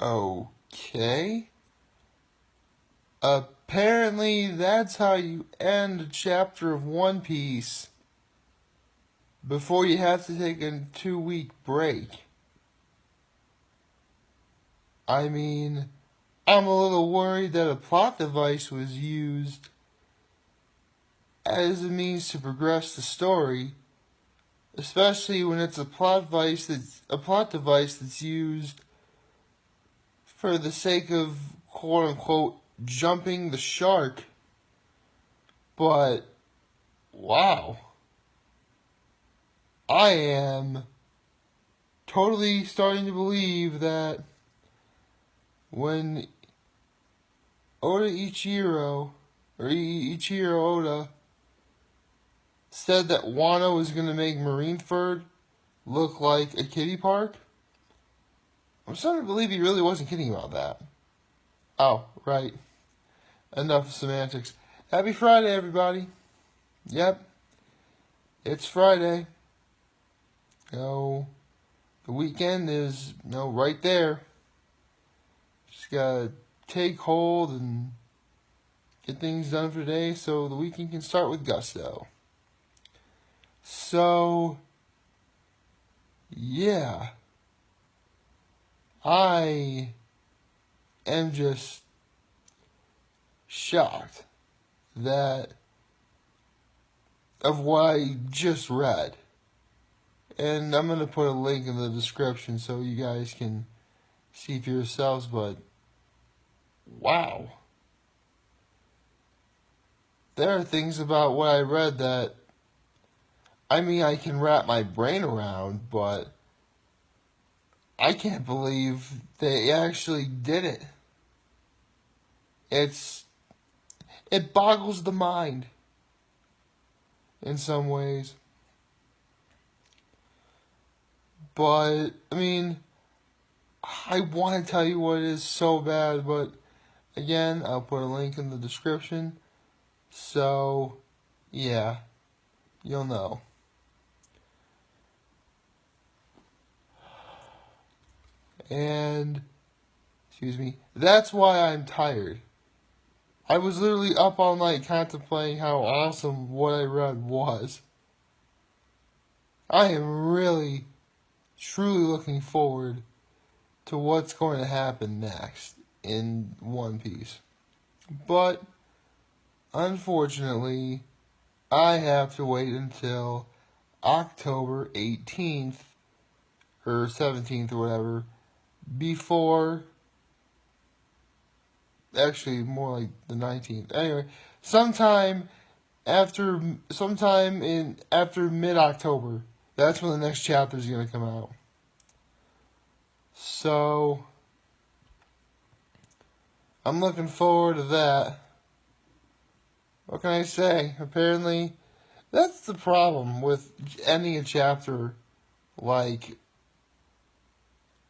Okay. Apparently, that's how you end a chapter of One Piece before you have to take a 2-week break. I mean, I'm a little worried that a plot device was used as a means to progress the story, especially when it's a plot device that's used for the sake of quote unquote jumping the shark. But wow, I am totally starting to believe that when Ichiro Oda said that Wano was going to make Marineford look like a kiddie park, I'm starting to believe he really wasn't kidding about that. Oh, right. Enough semantics. Happy Friday, everybody. Yep. It's Friday. The weekend is, right there. Just gotta take hold and get things done for today so the weekend can start with gusto. So, yeah. I am just shocked of what I just read. And I'm going to put a link in the description so you guys can see for yourselves, but wow. There are things about what I read that, I can wrap my brain around, but I can't believe they actually did it. It boggles the mind in some ways. But, I want to tell you what it is so bad, but again, I'll put a link in the description. So, yeah, you'll know. And, that's why I'm tired. I was literally up all night contemplating how awesome what I read was. I am really, truly looking forward to what's going to happen next in One Piece. But, unfortunately, I have to wait until October 18th, or 17th or whatever, before, actually more like the 19th. Anyway, sometime after mid-October, that's when the next chapter is going to come out. So, I'm looking forward to that. What can I say? Apparently, that's the problem with ending a chapter,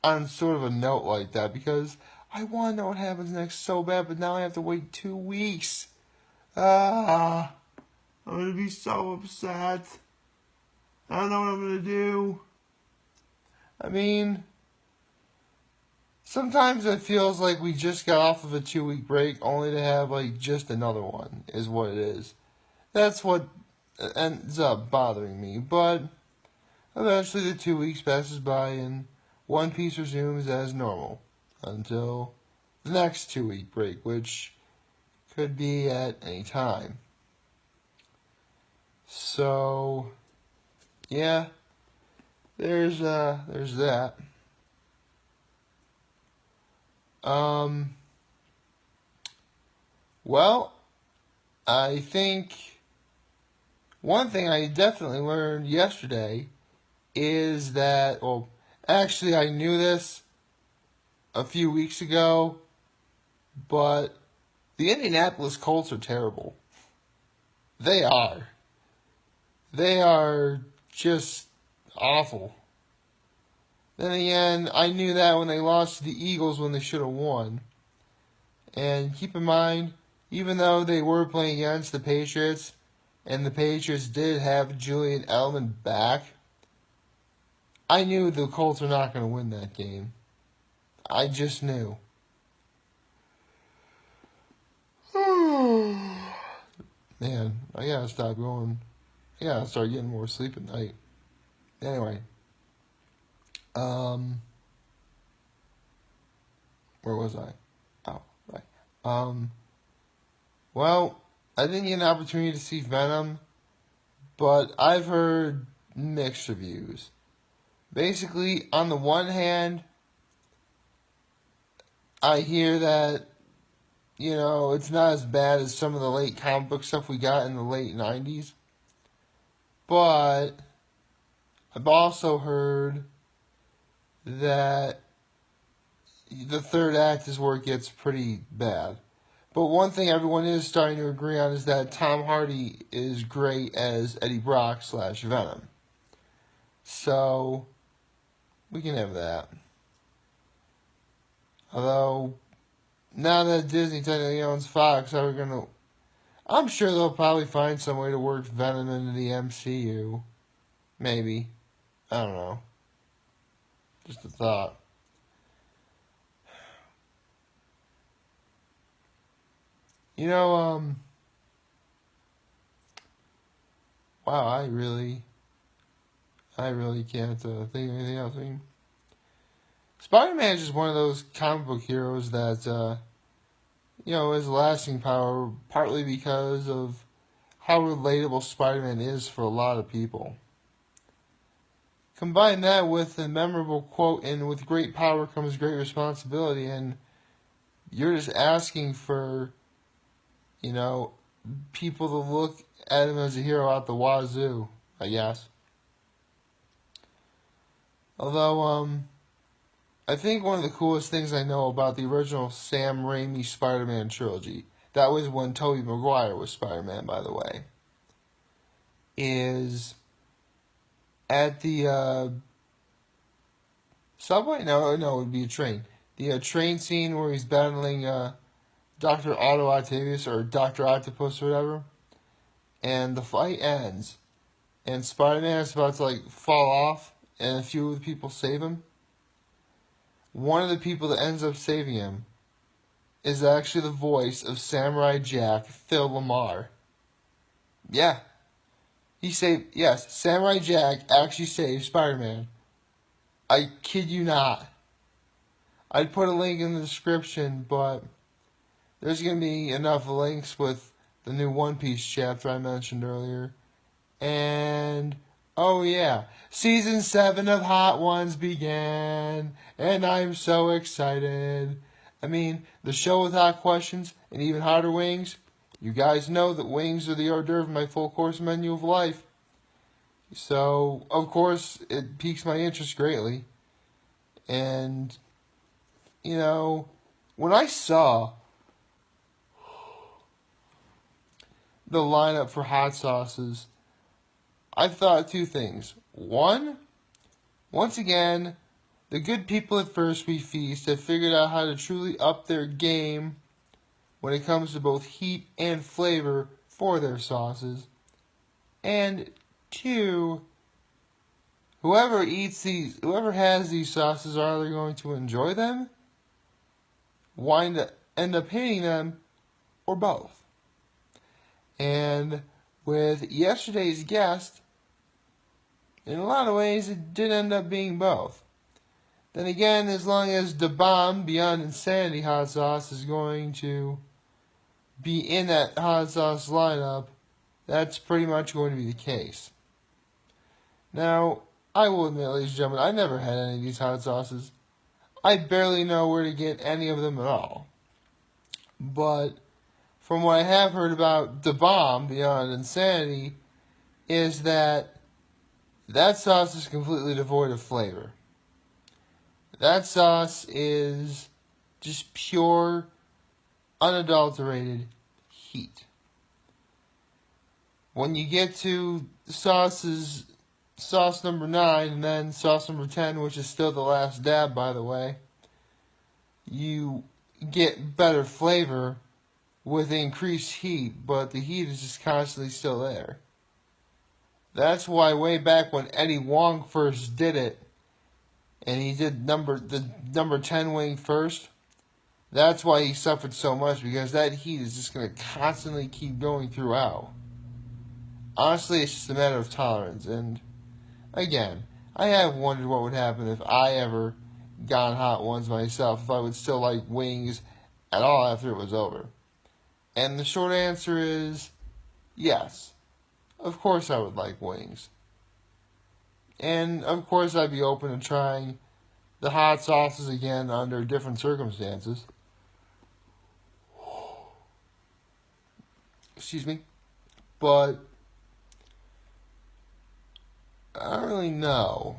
on sort of a note like that, because I want to know what happens next so bad, but now I have to wait 2 weeks. I'm going to be so upset. I don't know what I'm going to do. Sometimes it feels like we just got off of a 2-week break only to have, just another one, is what it is. That's what ends up bothering me, but eventually the 2 weeks passes by and One Piece resumes as normal until the next 2-week break, which could be at any time. So, yeah, there's that. Well, I think one thing I definitely learned yesterday is that, actually I knew this a few weeks ago, but the Indianapolis Colts are terrible. They are. They are just awful. Then again, I knew that when they lost to the Eagles when they should have won. And keep in mind, even though they were playing against the Patriots, and the Patriots did have Julian Edelman back, I knew the Colts were not going to win that game. I just knew. Man, I gotta stop going. I gotta start getting more sleep at night. Anyway, where was I? Oh, right. Well, I didn't get an opportunity to see Venom, but I've heard mixed reviews. Basically, on the one hand, I hear that, it's not as bad as some of the late comic book stuff we got in the late 90s. But I've also heard that the third act is where it gets pretty bad. But one thing everyone is starting to agree on is that Tom Hardy is great as Eddie Brock / Venom. So, we can have that. Although, now that Disney technically owns Fox, I'm sure they'll probably find some way to work Venom into the MCU. Maybe. I don't know. Just a thought. Wow, I really can't think of anything else. I mean, Spider-Man is just one of those comic book heroes that, has lasting power, partly because of how relatable Spider-Man is for a lot of people. Combine that with the memorable quote, and with great power comes great responsibility, and you're just asking for, people to look at him as a hero out the wazoo, I guess. Although, I think one of the coolest things I know about the original Sam Raimi Spider-Man trilogy, that was when Tobey Maguire was Spider-Man, by the way, is at the subway? No, it would be a train. The train scene where he's battling Dr. Otto Octavius, or Dr. Octopus or whatever, and the fight ends, and Spider-Man is about to fall off, and a few of the people save him. One of the people that ends up saving him is actually the voice of Samurai Jack, Phil Lamar. Yeah. Samurai Jack actually saved Spider-Man. I kid you not. I'd put a link in the description, but there's going to be enough links with the new One Piece chapter I mentioned earlier. And, oh yeah, Season 7 of Hot Ones began, and I'm so excited. I mean, the show with hot questions and even hotter wings. You guys know that wings are the hors d'oeuvre of my full course menu of life. So, of course, it piques my interest greatly. And, when I saw the lineup for hot sauces, I thought two things. One, once again, the good people at First We Feast have figured out how to truly up their game when it comes to both heat and flavor for their sauces. And two, whoever has these sauces are either going to enjoy them, end up hating them, or both. And with yesterday's guest, in a lot of ways, it did end up being both. Then again, as long as the bomb Beyond Insanity hot sauce is going to be in that hot sauce lineup, that's pretty much going to be the case. Now, I will admit, ladies and gentlemen, I never had any of these hot sauces. I barely know where to get any of them at all. But from what I have heard about the bomb Beyond Insanity, is that sauce is completely devoid of flavor. That sauce is just pure, unadulterated heat. When you get to sauce number 9 and then sauce number 10, which is still the last dab, by the way, you get better flavor with increased heat, but the heat is just constantly still there. That's why way back when Eddie Wong first did it, and he did the number 10 wing first. That's why he suffered so much, because that heat is just going to constantly keep going throughout. Honestly, it's just a matter of tolerance. And again, I have wondered what would happen if I ever got hot ones myself, if I would still like wings at all after it was over. And the short answer is yes. Of course I would like wings. And of course I'd be open to trying the hot sauces again under different circumstances. Excuse me. But I don't really know.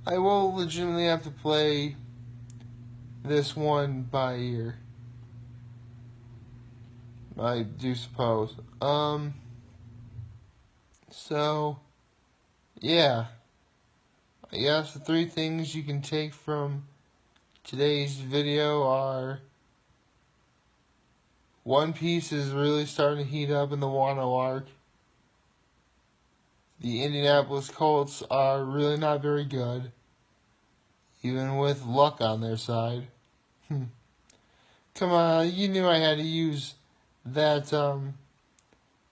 I will legitimately have to play this one by ear. I do suppose. So, yeah. I guess the 3 things you can take from today's video are: One Piece is really starting to heat up in the Wano arc. The Indianapolis Colts are really not very good, even with luck on their side. Come on, you knew I had to use that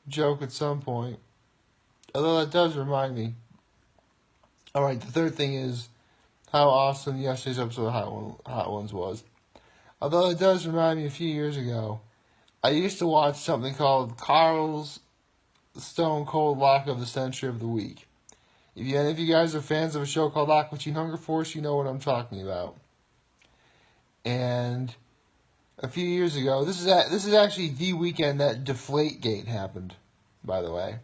joke at some point. Although that does remind me. Alright, the third thing is how awesome yesterday's episode of Hot Ones was. Although it does remind me, a few years ago, I used to watch something called Carl's Stone Cold Lock of the Century of the Week. If any of you guys are fans of a show called Aqua Teen Hunger Force, you know what I'm talking about. And a few years ago, this is actually the weekend that Deflategate happened, by the way.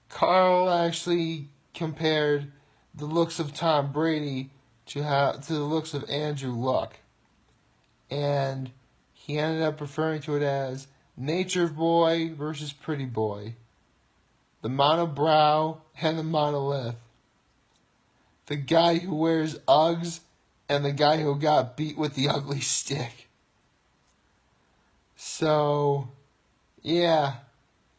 Carl actually compared the looks of Tom Brady to the looks of Andrew Luck. And he ended up referring to it as Nature Boy versus Pretty Boy. The monobrow and the monolith. The guy who wears Uggs and the guy who got beat with the ugly stick. So, yeah.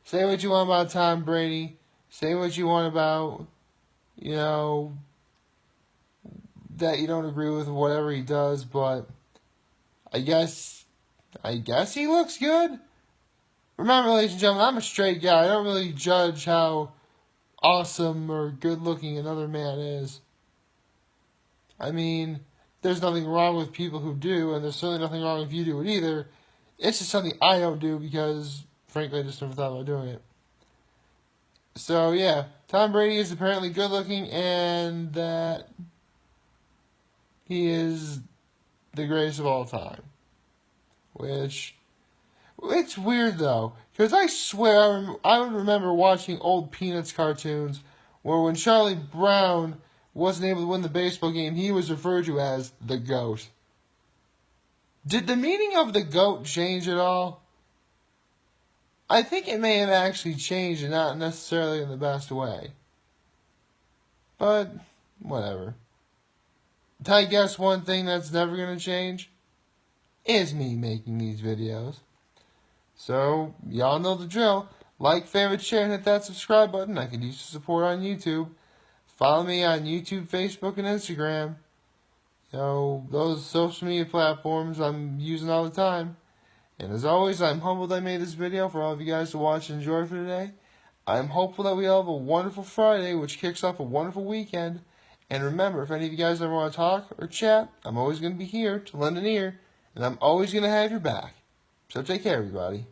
Say what you want about Tom Brady. Say what you want about, that you don't agree with whatever he does, but I guess he looks good. Remember, ladies and gentlemen, I'm a straight guy. I don't really judge how awesome or good looking another man is. I mean, there's nothing wrong with people who do, and there's certainly nothing wrong if you do it either. It's just something I don't do because, frankly, I just never thought about doing it. So, yeah, Tom Brady is apparently good looking, and that he is the greatest of all time. Which, it's weird though, because I swear I would remember watching old Peanuts cartoons where when Charlie Brown wasn't able to win the baseball game, he was referred to as the GOAT. Did the meaning of the GOAT change at all? I think it may have actually changed, and not necessarily in the best way. But, whatever. I guess one thing that's never going to change is me making these videos. So, y'all know the drill. Like, favorite, share, and hit that subscribe button. I could use the support on YouTube. Follow me on YouTube, Facebook, and Instagram. Those social media platforms I'm using all the time. And as always, I'm humbled I made this video for all of you guys to watch and enjoy for today. I'm hopeful that we all have a wonderful Friday, which kicks off a wonderful weekend. And remember, if any of you guys ever want to talk or chat, I'm always going to be here to lend an ear. And I'm always going to have your back. So take care, everybody.